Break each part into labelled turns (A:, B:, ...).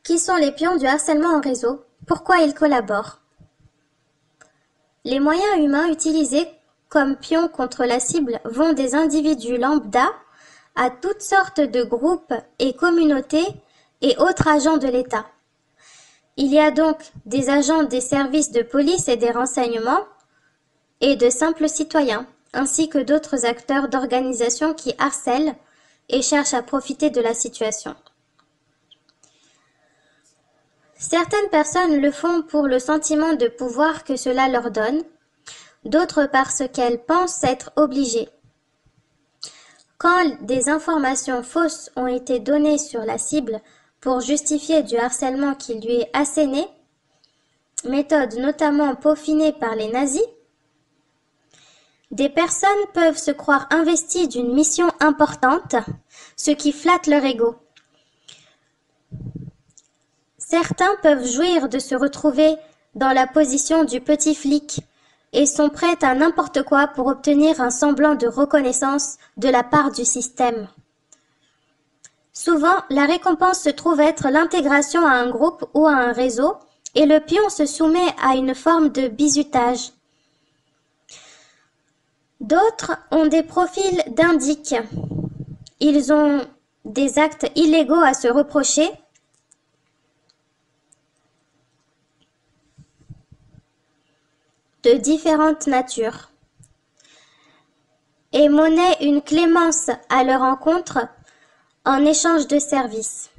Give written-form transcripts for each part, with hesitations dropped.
A: Qui sont les pions du harcèlement en réseau? Pourquoi ils collaborent? Les moyens humains utilisés comme pions contre la cible vont des individus lambda à toutes sortes de groupes et communautés et autres agents de l'État. Il y a donc des agents des services de police et des renseignements et de simples citoyens, ainsi que d'autres acteurs d'organisations qui harcèlent et cherchent à profiter de la situation. Certaines personnes le font pour le sentiment de pouvoir que cela leur donne, d'autres parce qu'elles pensent être obligées. Quand des informations fausses ont été données sur la cible pour justifier du harcèlement qui lui est asséné, méthode notamment peaufinée par les nazis, des personnes peuvent se croire investies d'une mission importante, ce qui flatte leur ego. Certains peuvent jouir de se retrouver dans la position du petit flic et sont prêts à n'importe quoi pour obtenir un semblant de reconnaissance de la part du système. Souvent, la récompense se trouve être l'intégration à un groupe ou à un réseau et le pion se soumet à une forme de bizutage. D'autres ont des profils d'indiques. Ils ont des actes illégaux à se reprocher de différentes natures et monnaient une clémence à leur encontre en échange de services.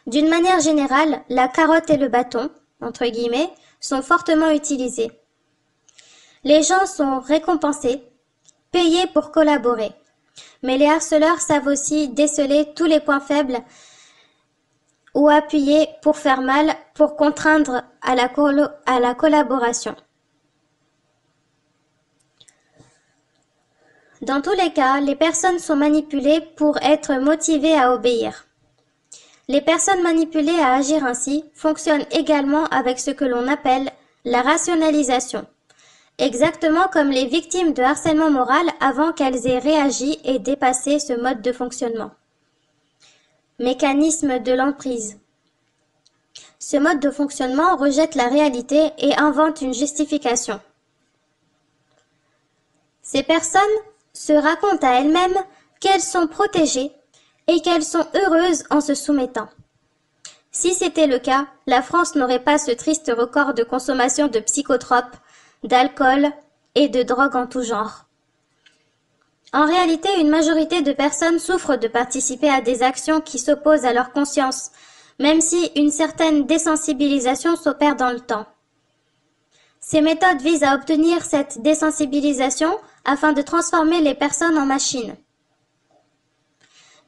A: D'une manière générale, la carotte et le bâton, entre guillemets, sont fortement utilisés. Les gens sont récompensés, payés pour collaborer. Mais les harceleurs savent aussi déceler tous les points faibles ou appuyer pour faire mal, pour contraindre à la collaboration. Dans tous les cas, les personnes sont manipulées pour être motivées à obéir. Les personnes manipulées à agir ainsi fonctionnent également avec ce que l'on appelle la rationalisation, exactement comme les victimes de harcèlement moral avant qu'elles aient réagi et dépassé ce mode de fonctionnement. Mécanisme de l'emprise. Ce mode de fonctionnement rejette la réalité et invente une justification. Ces personnes se racontent à elles-mêmes qu'elles sont protégées et qu'elles sont heureuses en se soumettant. Si c'était le cas, la France n'aurait pas ce triste record de consommation de psychotropes, d'alcool et de drogues en tout genre. En réalité, une majorité de personnes souffrent de participer à des actions qui s'opposent à leur conscience, même si une certaine désensibilisation s'opère dans le temps. Ces méthodes visent à obtenir cette désensibilisation afin de transformer les personnes en machines.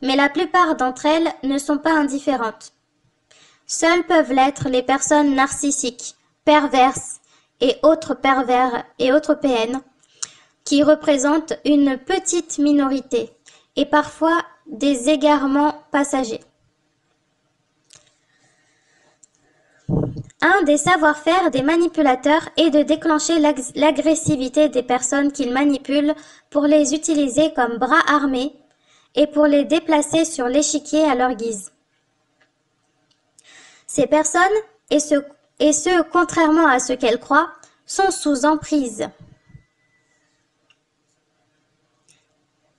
A: Mais la plupart d'entre elles ne sont pas indifférentes. Seules peuvent l'être les personnes narcissiques, perverses et autres pervers et autres PN, qui représentent une petite minorité et parfois des égarements passagers. Un des savoir-faire des manipulateurs est de déclencher l'agressivité des personnes qu'ils manipulent pour les utiliser comme bras armés et pour les déplacer sur l'échiquier à leur guise. Ces personnes, et ce contrairement à ce qu'elles croient, sont sous emprise.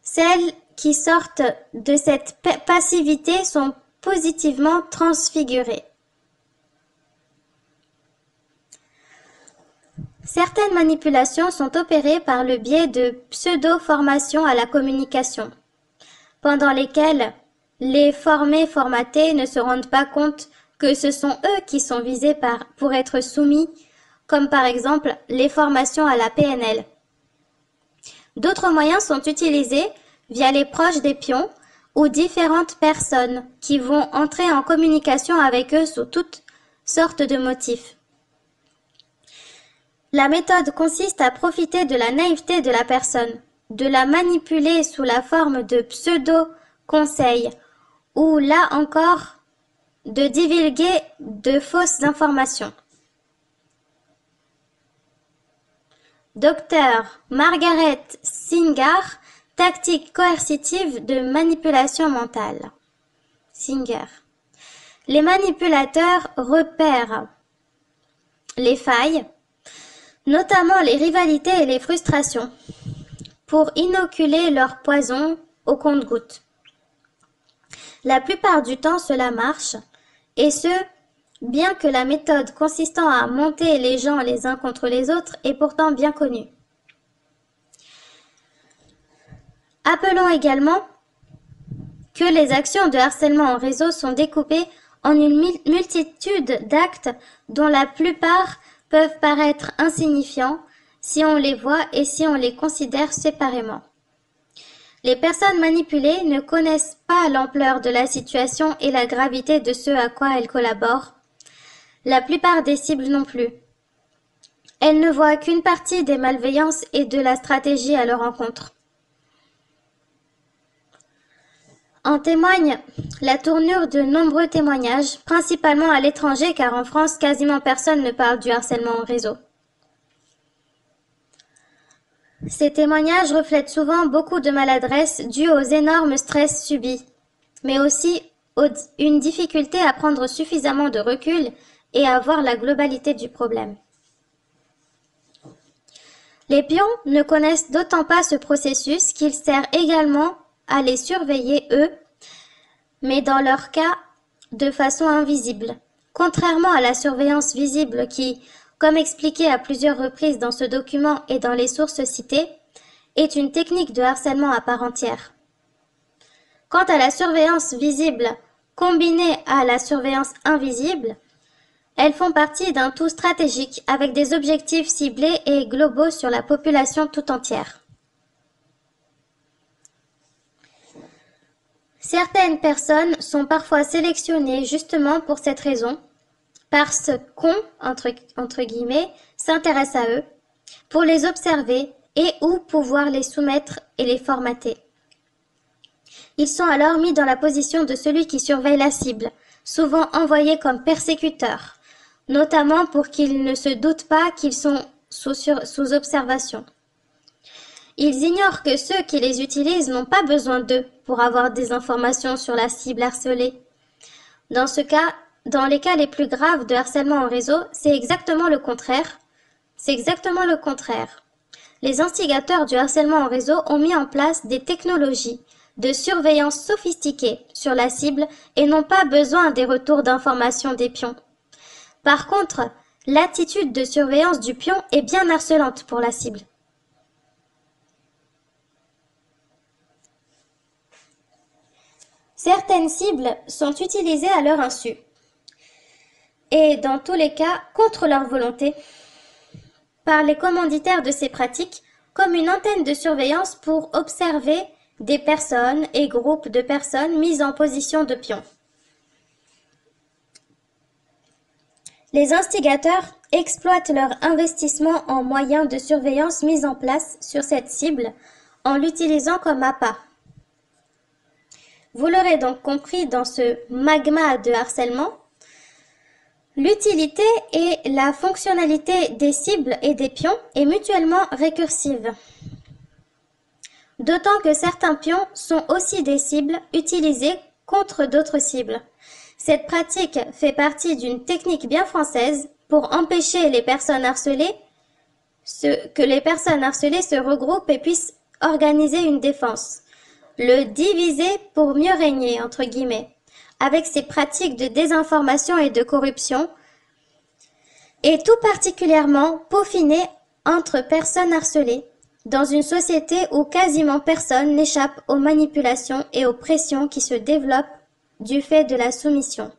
A: Celles qui sortent de cette passivité sont positivement transfigurées. Certaines manipulations sont opérées par le biais de pseudo-formations à la communication, pendant lesquelles les formatés ne se rendent pas compte que ce sont eux qui sont visés pour être soumis, comme par exemple les formations à la PNL. D'autres moyens sont utilisés via les proches des pions ou différentes personnes qui vont entrer en communication avec eux sous toutes sortes de motifs. La méthode consiste à profiter de la naïveté de la personne, de la manipuler sous la forme de pseudo-conseils ou là encore de divulguer de fausses informations. Docteur Margaret Singer, tactique coercitive de manipulation mentale. Singer. Les manipulateurs repèrent les failles, notamment les rivalités et les frustrations, pour inoculer leur poison au compte-gouttes. La plupart du temps, cela marche, et ce, bien que la méthode consistant à monter les gens les uns contre les autres est pourtant bien connue. Appelons également que les actions de harcèlement en réseau sont découpées en une multitude d'actes dont la plupart peuvent paraître insignifiants si on les voit et si on les considère séparément. Les personnes manipulées ne connaissent pas l'ampleur de la situation et la gravité de ce à quoi elles collaborent. La plupart des cibles non plus. Elles ne voient qu'une partie des malveillances et de la stratégie à leur encontre. En témoigne la tournure de nombreux témoignages, principalement à l'étranger car en France, quasiment personne ne parle du harcèlement en réseau. Ces témoignages reflètent souvent beaucoup de maladresse due aux énormes stress subis, mais aussi une difficulté à prendre suffisamment de recul et à voir la globalité du problème. Les pions ne connaissent d'autant pas ce processus qu'il sert également à les surveiller eux, mais dans leur cas de façon invisible. Contrairement à la surveillance visible qui, comme expliqué à plusieurs reprises dans ce document et dans les sources citées, est une technique de harcèlement à part entière. Quant à la surveillance visible combinée à la surveillance invisible, elles font partie d'un tout stratégique avec des objectifs ciblés et globaux sur la population tout entière. Certaines personnes sont parfois sélectionnées justement pour cette raison, parce qu'on, entre guillemets, s'intéresse à eux, pour les observer et ou pouvoir les soumettre et les formater. Ils sont alors mis dans la position de celui qui surveille la cible, souvent envoyés comme persécuteurs, notamment pour qu'ils ne se doutent pas qu'ils sont sous observation. Ils ignorent que ceux qui les utilisent n'ont pas besoin d'eux pour avoir des informations sur la cible harcelée. Dans les cas les plus graves de harcèlement en réseau, c'est exactement le contraire. Les instigateurs du harcèlement en réseau ont mis en place des technologies de surveillance sophistiquées sur la cible et n'ont pas besoin des retours d'informations des pions. Par contre, l'attitude de surveillance du pion est bien harcelante pour la cible. Certaines cibles sont utilisées à leur insu, et dans tous les cas contre leur volonté, par les commanditaires de ces pratiques comme une antenne de surveillance pour observer des personnes et groupes de personnes mises en position de pion. Les instigateurs exploitent leur investissement en moyens de surveillance mis en place sur cette cible en l'utilisant comme appât. Vous l'aurez donc compris dans ce magma de harcèlement, l'utilité et la fonctionnalité des cibles et des pions est mutuellement récursive. D'autant que certains pions sont aussi des cibles utilisées contre d'autres cibles. Cette pratique fait partie d'une technique bien française pour empêcher les personnes harcelées que les personnes harcelées se regroupent et puissent organiser une défense. Le diviser pour mieux régner, entre guillemets, avec ces pratiques de désinformation et de corruption, et tout particulièrement peaufiné entre personnes harcelées, dans une société où quasiment personne n'échappe aux manipulations et aux pressions qui se développent du fait de la soumission.